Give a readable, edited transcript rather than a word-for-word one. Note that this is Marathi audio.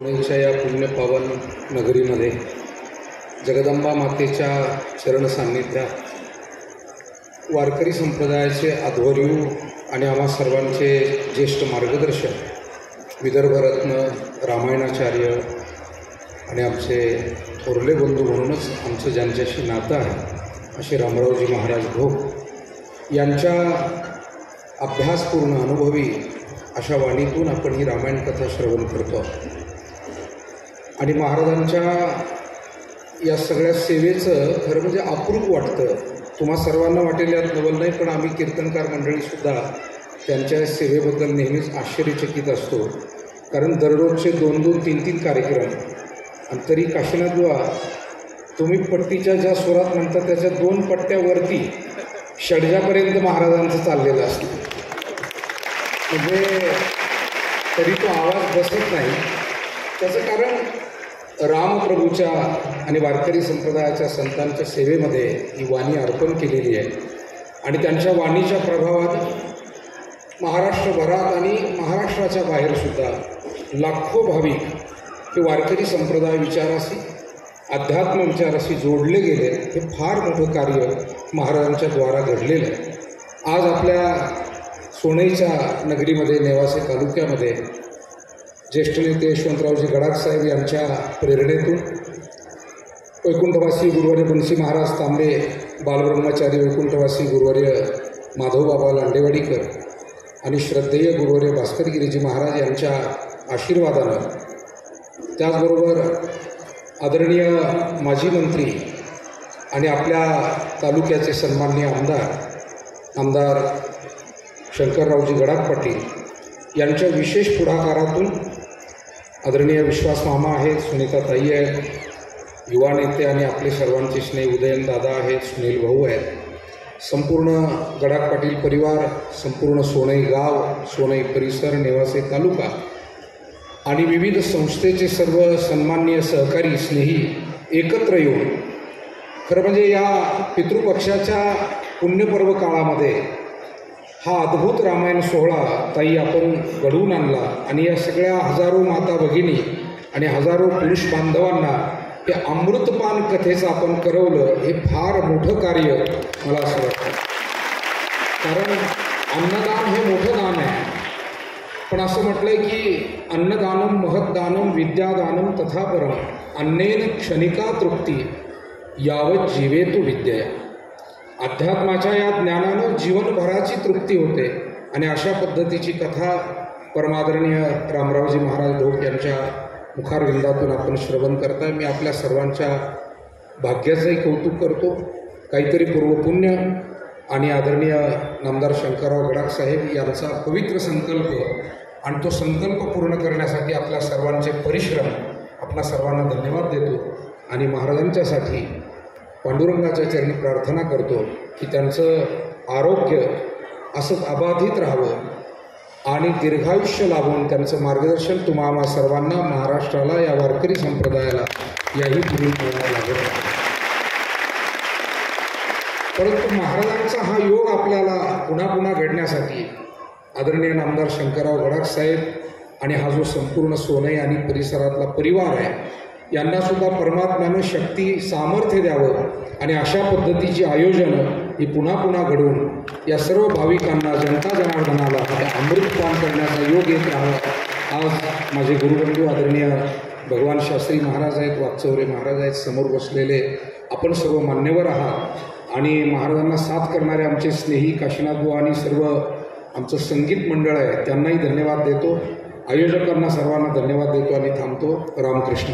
पुण्याच्या या पुण्यपावन नगरीमध्ये जगदंबा मातेच्या चरण सान्निध्यात वारकरी संप्रदायाचे आध्वर्यू आणि आम्हा सर्वांचे ज्येष्ठ मार्गदर्शक विदर्भरत्न रामायणाचार्य आणि आमचे थोरले बंधू म्हणूनच आमचं ज्यांच्याशी नातं आहे असे रामरावजी महाराज भोग यांच्या अभ्यासपूर्ण अनुभवी अशा वाणीतून आपण ही रामायण कथा श्रवण करतो आणि महाराजांच्या या सगळ्या सेवेचं खरं म्हणजे अप्रूप वाटतं. तुम्हा सर्वांना वाटेल यात नवल नाही, पण आम्ही कीर्तनकार मंडळीसुद्धा त्यांच्या सेवेबद्दल नेहमीच आश्चर्यचकित असतो. कारण दररोजचे 2-2, 3-3 कार्यक्रम आणि तरी काशीनाथ बुवा तुम्ही पट्टीच्या ज्या सुरात म्हणता त्याच्या 2 पट्ट्यावरती षडजापर्यंत महाराजांचं चाललेलं असतं. म्हणजे तरी तो आवाज बसत नाही. त्याचं कारण रामप्रभूच्या आणि वारकरी संप्रदायाच्या संतांच्या सेवेमध्ये ही वाणी अर्पण केलेली आहे आणि त्यांच्या वाणीच्या प्रभावात महाराष्ट्रभरात आणि महाराष्ट्राच्या बाहेरसुद्धा लाखो भाविक हे वारकरी संप्रदाय विचाराशी अध्यात्म विचाराशी जोडले गेले. हे फार मोठं कार्य महाराजांच्या द्वारा घडलेलं आहे. आज आपल्या सोनईच्या नगरीमध्ये नेवासे तालुक्यामध्ये ज्येष्ठ नेते यशवंतरावजी गडाखसाहेब यांच्या प्रेरणेतून वैकुंठवासी गुरुवर्य बंसी महाराज तांबे, बालब्रह्मचारी वैकुंठवासी गुरुवर्य माधवबाबा लांडेवाडीकर आणि श्रद्धेय गुरुवर्य भास्करगिरीजी महाराज यांच्या आशीर्वादानं, त्याचबरोबर आदरणीय माजी मंत्री आणि आपल्या तालुक्याचे सन्माननीय आमदार शंकररावजी गडाख पाटील यांच्या विशेष पुढाकारातून आदरणीय विश्वास मामा आहेत, सुनीताताई आहेत, युवा नेते आणि आपले सर्वांचे स्नेह उदयन दादा आहेत, सुनील भाऊ आहेत, संपूर्ण गडाख पाटील परिवार, संपूर्ण सोनई गाव, सोनई परिसर, नेवासे तालुका आणि विविध संस्थेचे सर्व सन्माननीय सहकारी स्नेही एकत्र येऊन खरं म्हणजे या पितृपक्षाच्या पुण्यपर्व काळामध्ये हा अद्भुत रामायण सोहळा ताई आपण घडवून आणला आणि या सगळ्या हजारो माता भगिनी आणि हजारो पुरुष बांधवांना हे अमृतपान कथेचं आपण करवलं. हे फार मोठं कार्य मला असं वाटतं. कारण अन्नदान हे मोठं दान आहे, पण असं म्हटलंय की अन्नदानम महत्दानम विद्यादानम तथा परम अन्नेन क्षणिका तृप्ती यावत जीवेतु विद्यया. अध्यात्माच्या या ज्ञानानं जीवनभराची तृप्ती होते आणि अशा पद्धतीची कथा परमादरणीय रामरावजी महाराज भोग यांच्या मुखारविंदातून आपण श्रवण करताय. मी आपल्या सर्वांच्या भाग्याचंही कौतुक करतो. काहीतरी पूर्वपुण्य आणि आदरणीय नामदार शंकरराव गडाख साहेब यांचा पवित्र संकल्प आणि तो संकल्प पूर्ण करण्यासाठी आपल्या सर्वांचे परिश्रम, आपल्या सर्वांना धन्यवाद देतो आणि महाराजांच्यासाठी पांडुरंगाच्या चरणी प्रार्थना करतो की त्यांचं आरोग्य असंच अबाधित राहावं आणि दीर्घायुष्य लाभून त्यांचं मार्गदर्शन तुम्हा सर्वांना, महाराष्ट्राला, या वारकरी संप्रदायाला याही पुढील मिळायला लागत आहे. परंतु महाराजांचा हा योग आपल्याला पुन्हा पुन्हा घडण्यासाठी आदरणीय नामदार शंकरराव गडाख साहेब आणि हा जो संपूर्ण सोनई आणि परिसरातला परिवार आहे यांनासुद्धा परमात्म्यानं शक्ती, सामर्थ्य द्यावं आणि अशा पद्धतीची आयोजनं ही पुन्हा पुन्हा घडवून या सर्व भाविकांना, जनता जनार्दनाला अमृतपान करण्याचा योग येत राहावा. आज माझे गुरुबंधू आदरणीय भगवान शास्त्री महाराज आहेत, वाकचौरे महाराज आहेत, समोर बसलेले आपण सर्व मान्यवर आहात आणि महाराजांना साथ करणारे आमचे स्नेही काशीनाथ बुवा आणि सर्व आमचं संगीत मंडळ आहे, त्यांनाही धन्यवाद देतो. आयोजकांना सर्वांना धन्यवाद देतो आणि थांबतो. रामकृष्ण.